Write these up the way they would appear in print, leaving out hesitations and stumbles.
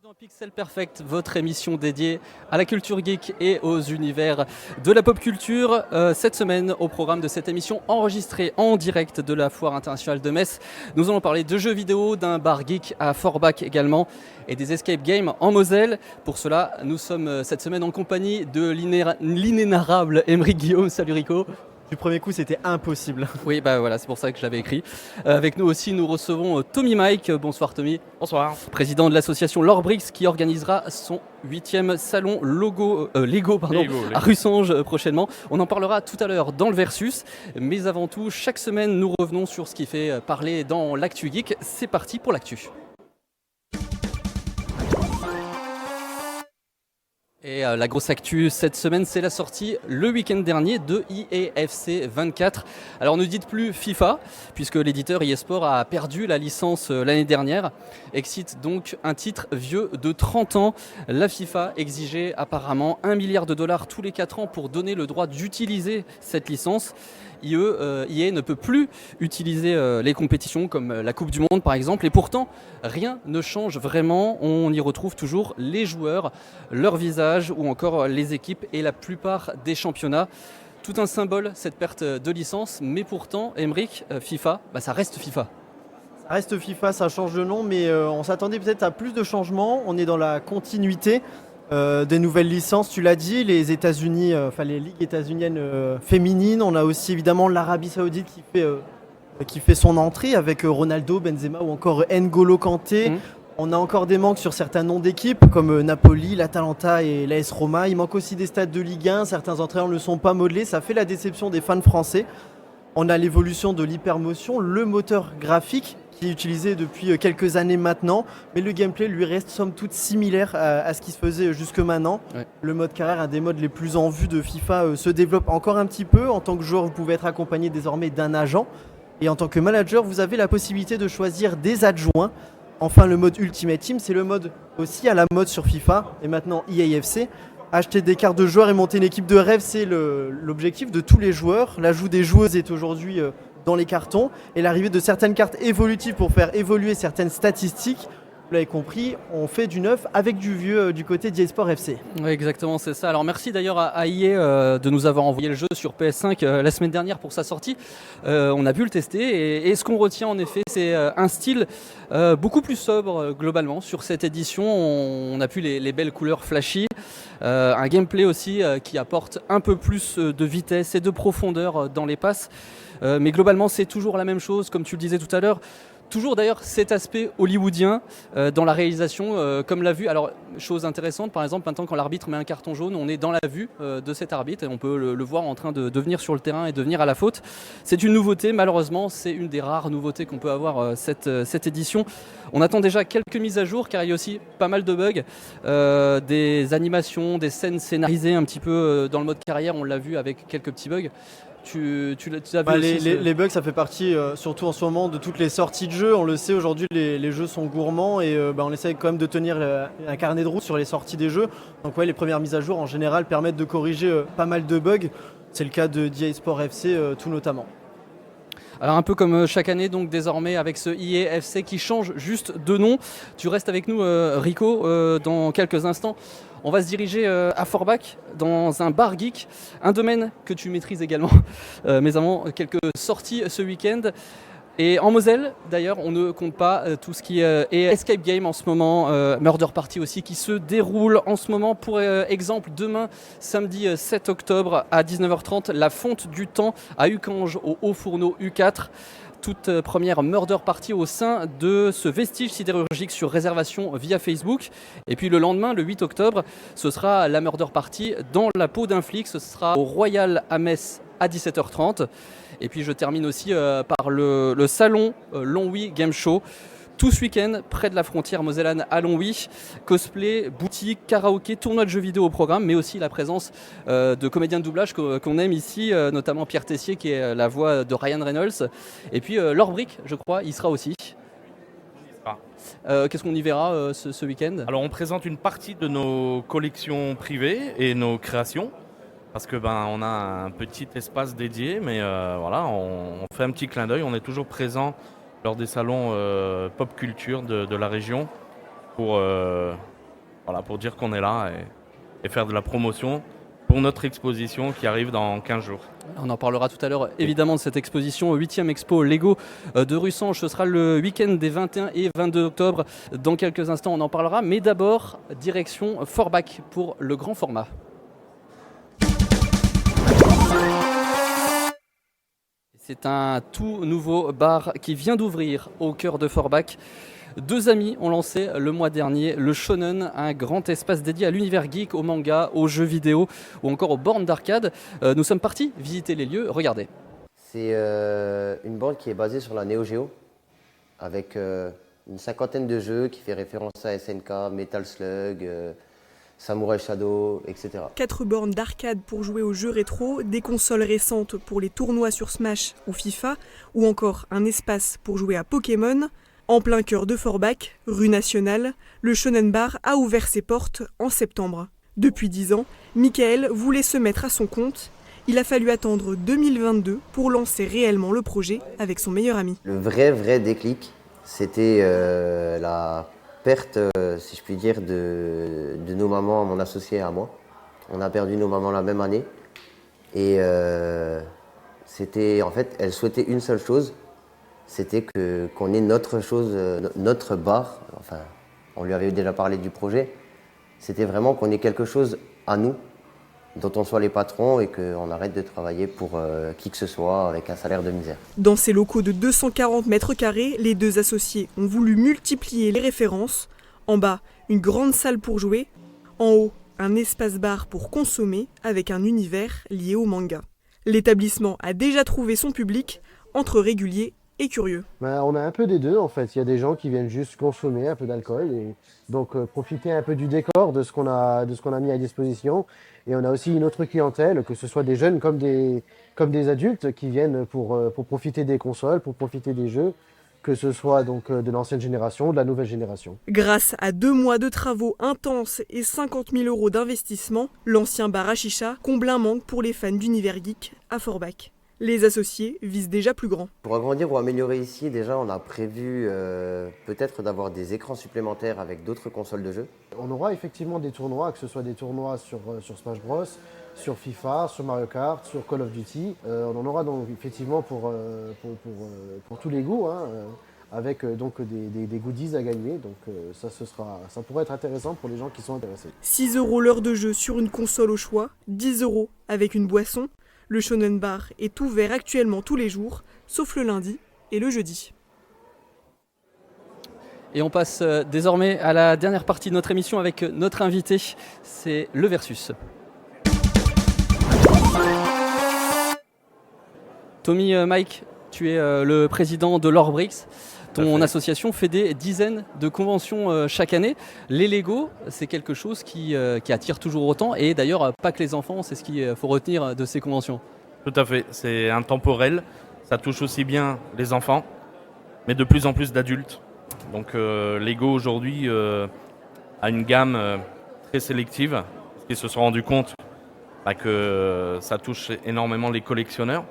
dans Pixel Perfect, votre émission dédiée à la culture geek et aux univers de la pop culture. Cette semaine, au programme de cette émission enregistrée en direct de la Foire internationale de Metz, nous allons parler de jeux vidéo, d'un bar geek à Forbach également et des escape games en Moselle. Pour cela, nous sommes cette semaine en compagnie de l'inénarrable Aymeric Guillaume. Salut Rico. Du premier coup, c'était impossible. Oui, bah voilà, c'est pour ça que je l'avais écrit. Avec nous aussi, nous recevons Tommy Mike. Bonsoir Tommy. Bonsoir. Président de l'association Lorbrix qui organisera son 8e salon Lego à Russange prochainement. On en parlera tout à l'heure dans le Versus. Mais avant tout, chaque semaine, nous revenons sur ce qui fait parler dans l'actu geek. C'est parti pour l'actu. Et la grosse actu cette semaine, c'est la sortie le week-end dernier de EAFC 24. Alors ne dites plus FIFA, puisque l'éditeur eSport a perdu la licence l'année dernière. Excite donc un titre vieux de 30 ans. La FIFA exigeait apparemment $1 milliard tous les 4 ans pour donner le droit d'utiliser cette licence. EA ne peut plus utiliser les compétitions comme la Coupe du Monde par exemple, et pourtant rien ne change vraiment. On y retrouve toujours les joueurs, leur visage ou encore les équipes et la plupart des championnats. Tout un symbole cette perte de licence, mais pourtant Aymeric, FIFA, ça reste FIFA. Ça reste FIFA, ça change de nom, mais on s'attendait peut-être à plus de changements. On est dans la continuité des nouvelles licences, tu l'as dit, les États-Unis, les ligues états-uniennes féminines. On a aussi évidemment l'Arabie Saoudite qui fait son entrée avec Ronaldo, Benzema ou encore N'Golo Kanté. On a encore des manques sur certains noms d'équipes comme Napoli, l'Atalanta et l'AS Roma. Il manque aussi des stades de Ligue 1, certains entraîneurs ne sont pas modelés, ça fait la déception des fans français. On a l'évolution de l'hypermotion, le moteur graphique qui est utilisé depuis quelques années maintenant, mais le gameplay lui reste somme toute similaire à ce qui se faisait jusque maintenant. Ouais. Le mode carrière, un des modes les plus en vue de FIFA, se développe encore un petit peu. En tant que joueur, vous pouvez être accompagné désormais d'un agent, et en tant que manager, vous avez la possibilité de choisir des adjoints. Enfin, le mode Ultimate Team, c'est le mode aussi à la mode sur FIFA, et maintenant EAFC. Acheter des cartes de joueurs et monter une équipe de rêve, c'est l'objectif de tous les joueurs. L'ajout des joueuses est aujourd'hui dans les cartons, et l'arrivée de certaines cartes évolutives pour faire évoluer certaines statistiques. Vous l'avez compris, on fait du neuf avec du vieux du côté d'eSport FC. Oui, exactement, c'est ça. Alors merci d'ailleurs à EA de nous avoir envoyé le jeu sur PS5 la semaine dernière pour sa sortie. On a pu le tester et ce qu'on retient en effet, c'est un style beaucoup plus sobre globalement sur cette édition. On a pu les belles couleurs flashy, un gameplay aussi qui apporte un peu plus de vitesse et de profondeur dans les passes. Mais globalement, c'est toujours la même chose, comme tu le disais tout à l'heure. Toujours d'ailleurs cet aspect hollywoodien dans la réalisation, comme l'a vu. Alors, chose intéressante, par exemple, maintenant quand l'arbitre met un carton jaune, on est dans la vue de cet arbitre et on peut le voir en train de venir sur le terrain et de venir à la faute. C'est une nouveauté, malheureusement, c'est une des rares nouveautés qu'on peut avoir cette édition. On attend déjà quelques mises à jour car il y a aussi pas mal de bugs, des animations, des scènes scénarisées un petit peu dans le mode carrière, on l'a vu avec quelques petits bugs. Tu as vu les bugs, ça fait partie, surtout en ce moment, de toutes les sorties de jeux. On le sait, aujourd'hui, les jeux sont gourmands et on essaie quand même de tenir un carnet de route sur les sorties des jeux. Donc ouais, les premières mises à jour, en général, permettent de corriger pas mal de bugs. C'est le cas de eSport FC, tout notamment. Alors un peu comme chaque année, donc désormais avec ce EAFC qui change juste de nom. Tu restes avec nous, Rico, dans quelques instants. On va se diriger à Forbach, dans un bar geek, un domaine que tu maîtrises également, mais avant quelques sorties ce week-end. Et en Moselle, d'ailleurs, on ne compte pas tout ce qui est escape game en ce moment, Murder Party aussi, qui se déroule en ce moment. Pour exemple, demain, samedi 7 octobre à 19h30, la Fonte du Temps à Ucange, au Haut-Fourneau U4. Toute première Murder Party au sein de ce vestige sidérurgique sur réservation via Facebook. Et puis le lendemain, le 8 octobre, ce sera la Murder Party dans la peau d'un flic. Ce sera au Royal à Metz à 17h30. Et puis je termine aussi par le salon Longwy Game Show. Tout ce week-end, près de la frontière mosellane à Longwy, cosplay, boutique, karaoké, tournoi de jeux vidéo au programme, mais aussi la présence de comédiens de doublage qu'on aime ici, notamment Pierre Tessier qui est la voix de Ryan Reynolds. Et puis Lorbrix, je crois, il sera aussi. Qu'est-ce qu'on y verra ce week-end ? Alors on présente une partie de nos collections privées et nos créations. Parce que on a un petit espace dédié, mais voilà, on fait un petit clin d'œil. On est toujours présent lors des salons pop culture de la région pour Voilà, pour dire qu'on est là et faire de la promotion pour notre exposition qui arrive dans 15 jours. On en parlera tout à l'heure évidemment de cette exposition 8e Expo Lego de Russange. Ce sera le week-end des 21 et 22 octobre. Dans quelques instants, on en parlera. Mais d'abord, direction Forbach pour le grand format. C'est un tout nouveau bar qui vient d'ouvrir au cœur de Forbach. Deux amis ont lancé le mois dernier le Shonen, un grand espace dédié à l'univers geek, au manga, aux jeux vidéo ou encore aux bornes d'arcade. Nous sommes partis visiter les lieux, regardez. C'est une borne qui est basée sur la Neo Geo, avec une cinquantaine de jeux qui fait référence à SNK, Metal Slug, Samurai Shadow, etc. 4 bornes d'arcade pour jouer aux jeux rétro, des consoles récentes pour les tournois sur Smash ou FIFA, ou encore un espace pour jouer à Pokémon. En plein cœur de Forbach, rue Nationale, le Shonen Bar a ouvert ses portes en septembre. Depuis 10 ans, Michael voulait se mettre à son compte. Il a fallu attendre 2022 pour lancer réellement le projet avec son meilleur ami. Le vrai déclic, c'était la perte, si je puis dire, de nos mamans, mon associé et à moi. On a perdu nos mamans la même année. Et c'était, en fait, elles souhaitaient une seule chose, c'était qu'on ait notre chose, notre bar. Enfin, on lui avait déjà parlé du projet. C'était vraiment qu'on ait quelque chose à nous, dont on soit les patrons et qu'on arrête de travailler pour qui que ce soit avec un salaire de misère. Dans ces locaux de 240 mètres carrés, les deux associés ont voulu multiplier les références. En bas, une grande salle pour jouer. En haut, un espace bar pour consommer avec un univers lié au manga. L'établissement a déjà trouvé son public entre réguliers et curieux. On a un peu des deux en fait. Il y a des gens qui viennent juste consommer un peu d'alcool et donc profiter un peu du décor, de ce qu'on a mis à disposition. Et on a aussi une autre clientèle, que ce soit des jeunes comme des adultes qui viennent pour profiter des consoles, pour profiter des jeux, que ce soit donc de l'ancienne génération ou de la nouvelle génération. Grâce à 2 mois de travaux intenses et 50 000 € d'investissement, l'ancien bar à chicha comble un manque pour les fans d'univers geek à Forbach. Les associés visent déjà plus grand. Pour agrandir ou améliorer ici, déjà, on a prévu peut-être d'avoir des écrans supplémentaires avec d'autres consoles de jeux. On aura effectivement des tournois, que ce soit des tournois sur Smash Bros, sur FIFA, sur Mario Kart, sur Call of Duty. On en aura donc effectivement pour tous les goûts, avec donc des goodies à gagner. Donc ça pourrait être intéressant pour les gens qui sont intéressés. 6 € l'heure de jeu sur une console au choix, 10 € avec une boisson. Le Shonen Bar est ouvert actuellement tous les jours, sauf le lundi et le jeudi. Et on passe désormais à la dernière partie de notre émission avec notre invité, c'est le Versus. Tommy Mike, tu es le président de l'Orbrix. Ton association fait des dizaines de conventions chaque année. Les Lego, c'est quelque chose qui attire toujours autant. Et d'ailleurs, pas que les enfants, c'est ce qu'il faut retenir de ces conventions. Tout à fait, c'est intemporel. Ça touche aussi bien les enfants, mais de plus en plus d'adultes. Donc Lego aujourd'hui a une gamme très sélective, parce qu'ils se sont rendus compte que ça touche énormément les collectionneurs.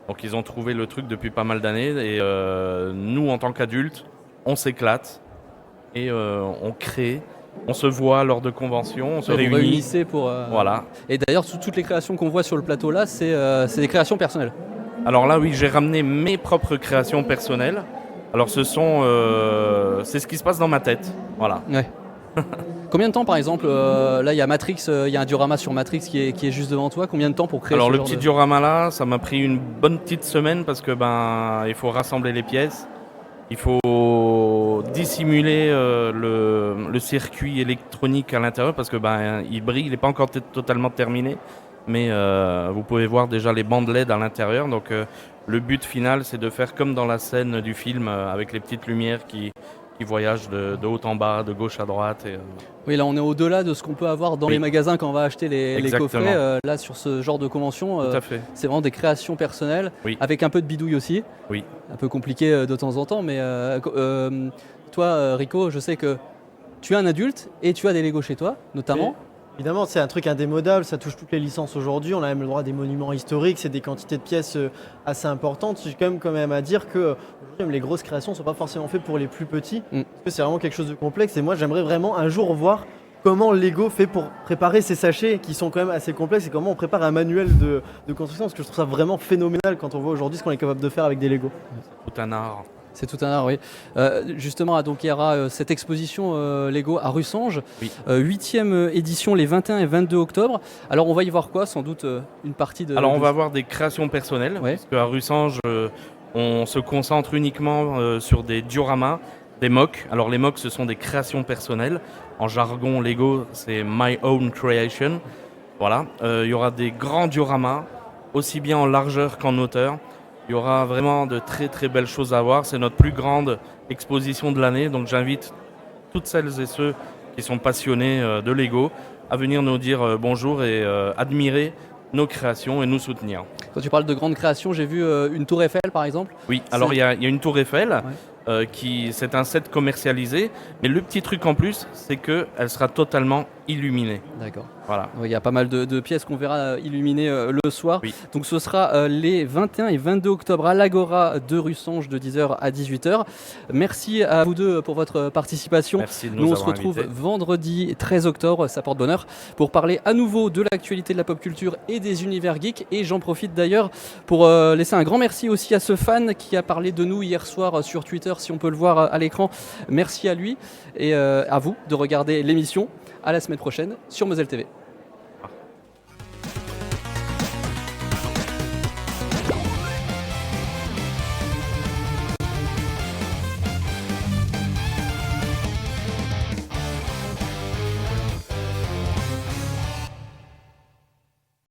Donc ils ont trouvé le truc depuis pas mal d'années et nous en tant qu'adultes, on s'éclate et on crée, on se voit lors de conventions, on se réunit. Vous réunissez pour... Voilà. Et d'ailleurs, toutes les créations qu'on voit sur le plateau là, c'est des créations personnelles. Alors là oui, j'ai ramené mes propres créations personnelles. Alors c'est ce qui se passe dans ma tête. Voilà. Ouais. Combien de temps par exemple, là il y a Matrix, il y a un diorama sur Matrix qui est juste devant toi, combien de temps pour créer Alors ce le genre petit de... diorama là, ça m'a pris une bonne petite semaine parce que il faut rassembler les pièces, il faut dissimuler le circuit électronique à l'intérieur parce que il brille, il n'est pas encore totalement terminé, mais vous pouvez voir déjà les bandes LED à l'intérieur, donc le but final c'est de faire comme dans la scène du film avec les petites lumières qui voyagent de haut en bas, de gauche à droite. Oui, là on est au-delà de ce qu'on peut avoir dans les magasins quand on va acheter les coffrets. Là sur ce genre de convention, c'est vraiment des créations personnelles, avec un peu de bidouille aussi. Oui. Un peu compliqué de temps en temps, mais toi Rico, je sais que tu es un adulte et tu as des Lego chez toi, notamment. Évidemment, c'est un truc indémodable, ça touche toutes les licences aujourd'hui. On a même le droit à des monuments historiques, c'est des quantités de pièces assez importantes. J'ai quand même à dire que aujourd'hui, les grosses créations ne sont pas forcément faites pour les plus petits, parce que c'est vraiment quelque chose de complexe. Et moi, j'aimerais vraiment un jour voir comment Lego fait pour préparer ces sachets qui sont quand même assez complexes et comment on prépare un manuel de construction, parce que je trouve ça vraiment phénoménal quand on voit aujourd'hui ce qu'on est capable de faire avec des Lego. Tout un art. C'est tout un art, oui. Justement, donc, il y aura cette exposition Lego à Russange, Oui. 8e édition les 21 et 22 octobre. Alors on va y voir quoi? Sans doute une partie de... Alors on va avoir des créations personnelles, Ouais. parce qu'à Russange, on se concentre uniquement sur des dioramas, des MOC. Alors les MOC, ce sont des créations personnelles. En jargon Lego, c'est My Own Creation. Voilà. Il y aura des grands dioramas, aussi bien en largeur qu'en hauteur. Il y aura vraiment de très très belles choses à voir. C'est notre plus grande exposition de l'année, donc j'invite toutes celles et ceux qui sont passionnés de Lego à venir nous dire bonjour et admirer nos créations et nous soutenir. Quand tu parles de grandes créations, j'ai vu une tour Eiffel par exemple. Oui, alors il y a une tour Eiffel c'est un set commercialisé, mais le petit truc en plus, c'est qu'elle sera totalement illuminée. D'accord. Voilà. Oui, il y a pas mal de pièces qu'on verra illuminées le soir. Oui. Donc ce sera les 21 et 22 octobre à l'Agora de Russange de 10h à 18h. Merci à vous deux pour votre participation. Merci de Nous nous on se avoir retrouve invités. vendredi 13 octobre, ça porte bonheur, pour parler à nouveau de l'actualité de la pop culture et des univers geeks. Et j'en profite d'ailleurs pour laisser un grand merci aussi à ce fan qui a parlé de nous hier soir sur Twitter, si on peut le voir à l'écran. Merci à lui et à vous de regarder l'émission. À la semaine prochaine sur Moselle TV.